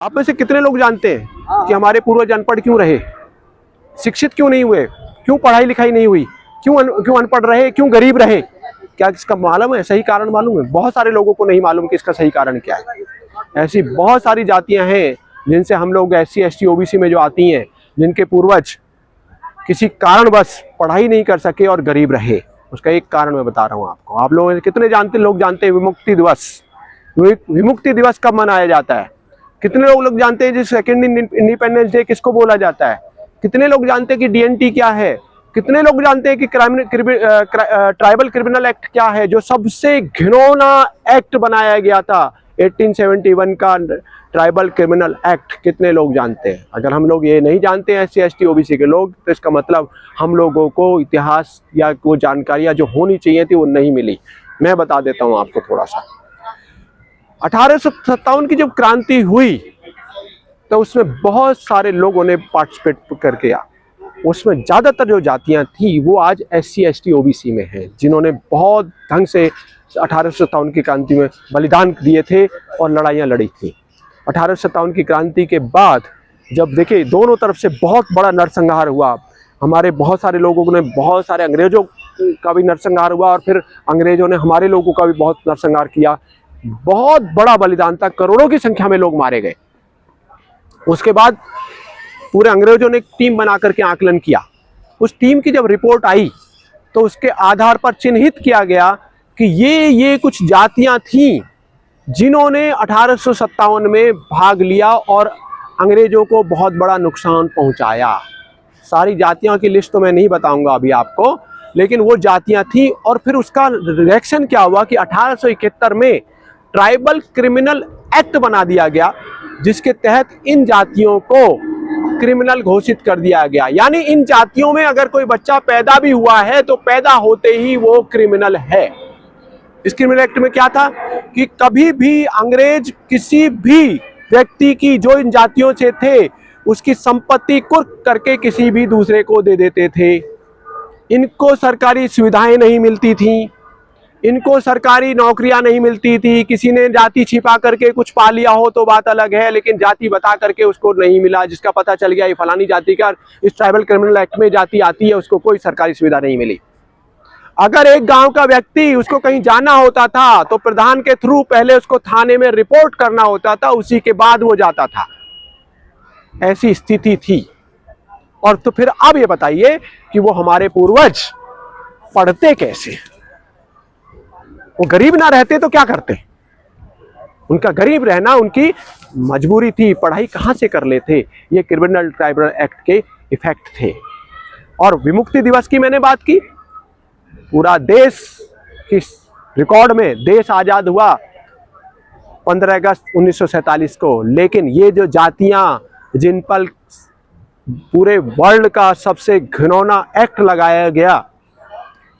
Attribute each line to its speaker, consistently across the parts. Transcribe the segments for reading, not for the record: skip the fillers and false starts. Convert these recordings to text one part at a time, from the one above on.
Speaker 1: आप में से कितने लोग जानते हैं कि हमारे पूर्वज अनपढ़ क्यों रहे, शिक्षित क्यों नहीं हुए, क्यों पढ़ाई लिखाई नहीं हुई, क्यों अनपढ़ रहे, क्यों गरीब रहे? क्या इसका मालूम है? सही कारण मालूम है? बहुत सारे लोगों को नहीं मालूम कि इसका सही कारण क्या है। ऐसी बहुत सारी जातियां हैं जिनसे हम लोग SC ST OBC में जो आती हैं, जिनके पूर्वज किसी कारणवश पढ़ाई नहीं कर सके और गरीब रहे। उसका एक कारण मैं बता रहा हूँ आपको। आप लोग कितने लोग जानते हैं विमुक्ति दिवस? विमुक्ति दिवस कब मनाया जाता है? कितने लोग जानते हैं जिस सेकेंड इंडिपेंडेंस डे किसको बोला जाता है? कितने लोग जानते हैं कि DNT क्या है? कितने लोग जानते हैं कि ट्राइबल क्रिमिनल एक्ट क्या है, जो सबसे घिनौना एक्ट बनाया गया था 1871 का ट्राइबल क्रिमिनल एक्ट? कितने लोग जानते हैं? अगर हम लोग ये नहीं जानते हैं SC ST OBC के लोग, तो इसका मतलब हम लोगों को इतिहास या वो जानकारियां जो होनी चाहिए थी वो नहीं मिली। मैं बता देता हूं आपको थोड़ा सा। 1857 की जब क्रांति हुई तो उसमें बहुत सारे लोगों ने पार्टिसिपेट करके उसमें ज़्यादातर जो जातियां थी वो आज SC ST OBC में हैं, जिन्होंने बहुत ढंग से 1857 की क्रांति में बलिदान दिए थे और लड़ाइयां लड़ी थी। 1857 की क्रांति के बाद जब देखिए दोनों तरफ से बहुत बड़ा नरसंहार हुआ, हमारे बहुत सारे लोगों ने, बहुत सारे अंग्रेजों का भी नरसंहार हुआ और फिर अंग्रेजों ने हमारे लोगों का भी बहुत नरसंहार किया। बहुत बड़ा बलिदान था, करोड़ों की संख्या में लोग मारे गए। उसके बाद पूरे अंग्रेजों ने एक टीम बना करके आकलन किया। उस टीम की जब रिपोर्ट आई तो उसके आधार पर चिन्हित किया गया कि ये कुछ जातियां थीं जिन्होंने 1857 में भाग लिया और अंग्रेजों को बहुत बड़ा नुकसान पहुंचाया। सारी जातियों की लिस्ट तो मैं नहीं बताऊंगा अभी आपको, लेकिन वो जातियां थीं। और फिर उसका रिएक्शन क्या हुआ कि 1871 में ट्राइबल क्रिमिनल एक्ट बना दिया गया, जिसके तहत इन जातियों को क्रिमिनल घोषित कर दिया गया। यानी इन जातियों में अगर कोई बच्चा पैदा भी हुआ है तो पैदा होते ही वो क्रिमिनल है। इस क्रिमिनल एक्ट में क्या था कि कभी भी अंग्रेज किसी भी व्यक्ति की जो इन जातियों से थे उसकी संपत्ति कुर्क करके किसी भी दूसरे को दे देते थे। इनको सरकारी सुविधाएं नहीं मिलती थी, इनको सरकारी नौकरियां नहीं मिलती थी। किसी ने जाति छिपा करके कुछ पा लिया हो तो बात अलग है, लेकिन जाति बता करके उसको नहीं मिला। जिसका पता चल गया ये फलानी जाति का, इस ट्राइबल क्रिमिनल एक्ट में जाति आती है, उसको कोई सरकारी सुविधा नहीं मिली। अगर एक गांव का व्यक्ति उसको कहीं जाना होता था तो प्रधान के थ्रू पहले उसको थाने में रिपोर्ट करना होता था, उसी के बाद वो जाता था। ऐसी स्थिति थी। और तो फिर अब ये बताइए कि वो हमारे पूर्वज पढ़ते कैसे? वो गरीब ना रहते तो क्या करते? उनका गरीब रहना उनकी मजबूरी थी। पढ़ाई कहां से कर लेते? ये क्रिमिनल ट्राइब्यूनल एक्ट के इफेक्ट थे। और विमुक्ति दिवस की मैंने बात की, पूरा देश की रिकॉर्ड में देश आजाद हुआ 15 अगस्त 1947 को। लेकिन ये जो जातियां जिन पर पूरे वर्ल्ड का सबसे घिनौना एक्ट लगाया गया,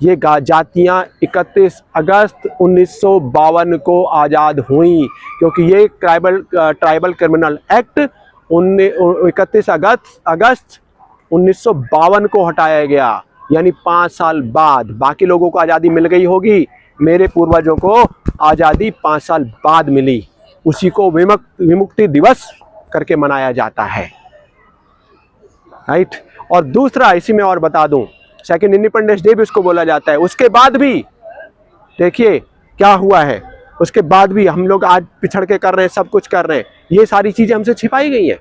Speaker 1: ये जातियां 31 अगस्त 1952 को आज़ाद हुई, क्योंकि ये ट्राइबल क्रिमिनल एक्ट 31 अगस्त 1952 को हटाया गया। यानी 5 साल बाद। बाकी लोगों को आज़ादी मिल गई होगी, मेरे पूर्वजों को आज़ादी 5 साल बाद मिली। उसी को विमुक्ति दिवस करके मनाया जाता है, राइट। और दूसरा इसी में और बता दूं, सेकेंड इंडिपेंडेंस डे भी उसको बोला जाता है। उसके बाद भी देखिए क्या हुआ है, उसके बाद भी हम लोग आज पिछड़ के कर रहे हैं, सब कुछ कर रहे हैं, ये सारी चीजें हमसे छिपाई गई हैं।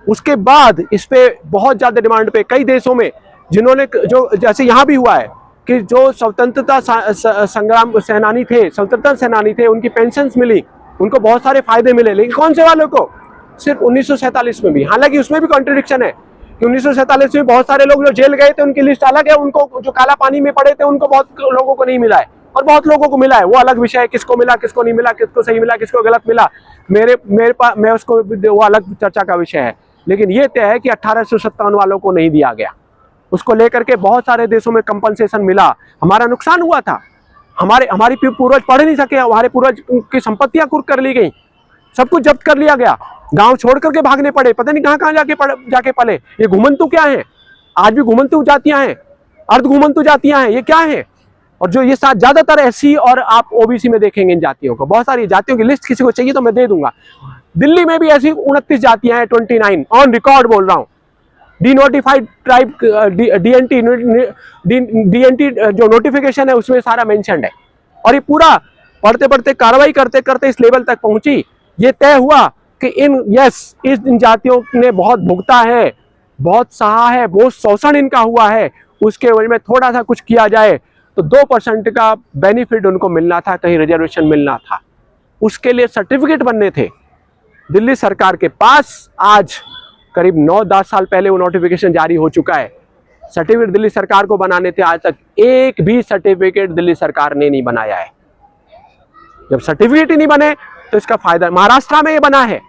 Speaker 1: उसके बाद इस पे बहुत ज्यादा डिमांड पे कई देशों में, जिन्होंने जो जैसे यहाँ भी हुआ है कि जो स्वतंत्रता संग्राम सेनानी थे, स्वतंत्रता सेनानी थे, उनकी पेंशन्स मिली, उनको बहुत सारे फायदे मिले। लेकिन कौन से वालों को? सिर्फ 1947 में भी। हालांकि उसमें भी कॉन्ट्रडिक्शन है कि 1947 में बहुत सारे लोग जो जेल गए थे उनकी लिस्ट अलग है, उनको जो काला पानी में पड़े थे उनको बहुत लोगों को नहीं मिला है, और बहुत लोगों को मिला है। वो अलग विषय है, किसको मिला, किसको नहीं मिला, किसको सही मिला, किसको गलत मिला, मेरे पास मैं उसको, वो अलग चर्चा का विषय है। लेकिन ये तय है कि 1857 वालों को नहीं दिया गया। उसको लेकर के बहुत सारे देशों में कंपनसेशन मिला। हमारा नुकसान हुआ था, हमारी पूर्वज पढ़ नहीं सके, हमारे पूर्वज की संपत्तियां कुर्क कर ली गई, सब कुछ जब्त कर लिया गया, गांव छोड़ करके भागने पड़े, पता नहीं कहां जाके पले। ये घुमंतु क्या है? आज भी घुमंतु जातियां हैं, अर्ध घुमंतु जातियां हैं, ये क्या है? और जो ये ज्यादातर SC और आप OBC में देखेंगे इन जातियों को, बहुत सारी जातियों की लिस्ट किसी को चाहिए तो मैं दे दूंगा। दिल्ली में भी ऐसी 29 जातियां हैं, 29 ऑन रिकॉर्ड बोल रहा हूं। डिनोटिफाइड ट्राइब डीएनटी जो नोटिफिकेशन है उसमें सारा मेंशन्ड है। और ये पूरा पढ़ते पढ़ते कार्रवाई करते करते इस लेवल तक पहुंची, ये तय हुआ कि इन जातियों ने बहुत भुगता है, बहुत सहा है, बहुत शोषण इनका हुआ है, उसके वजह में थोड़ा सा कुछ किया जाए तो 2% का बेनिफिट उनको मिलना था, कहीं रिजर्वेशन मिलना था, उसके लिए सर्टिफिकेट बनने थे। दिल्ली सरकार के पास आज करीब 9-10 साल पहले वो नोटिफिकेशन जारी हो चुका है। सर्टिफिकेट दिल्ली सरकार को बनाने थे, आज तक एक भी सर्टिफिकेट दिल्ली सरकार ने नहीं बनाया है। जब सर्टिफिकेट ही नहीं बने तो इसका फायदा, महाराष्ट्र में ये बना है,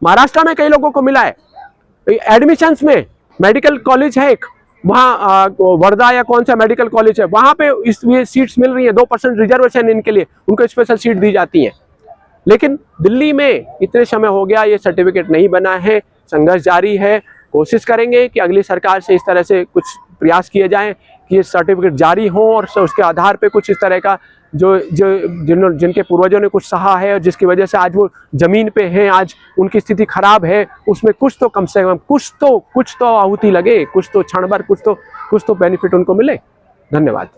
Speaker 1: महाराष्ट्र में कई लोगों को मिला है। एडमिशंस में मेडिकल कॉलेज है एक, वहाँ वर्धा या कौन सा मेडिकल कॉलेज है, वहाँ पे ये सीट्स मिल रही है, 2% रिजर्वेशन इनके लिए, उनको स्पेशल सीट दी जाती है। लेकिन दिल्ली में इतने समय हो गया ये सर्टिफिकेट नहीं बना है, संघर्ष जारी है। कोशिश करेंगे कि अगली सरकार से इस तरह से कुछ प्रयास किए जाएं कि ये सर्टिफिकेट जारी हो और उसके आधार पे कुछ इस तरह का जिनके पूर्वजों ने कुछ सहा है और जिसकी वजह से आज वो जमीन पे हैं, आज उनकी स्थिति खराब है, उसमें कुछ तो कम से कम कुछ तो आहुति लगे, कुछ तो क्षण भर कुछ तो बेनिफिट उनको मिले। धन्यवाद।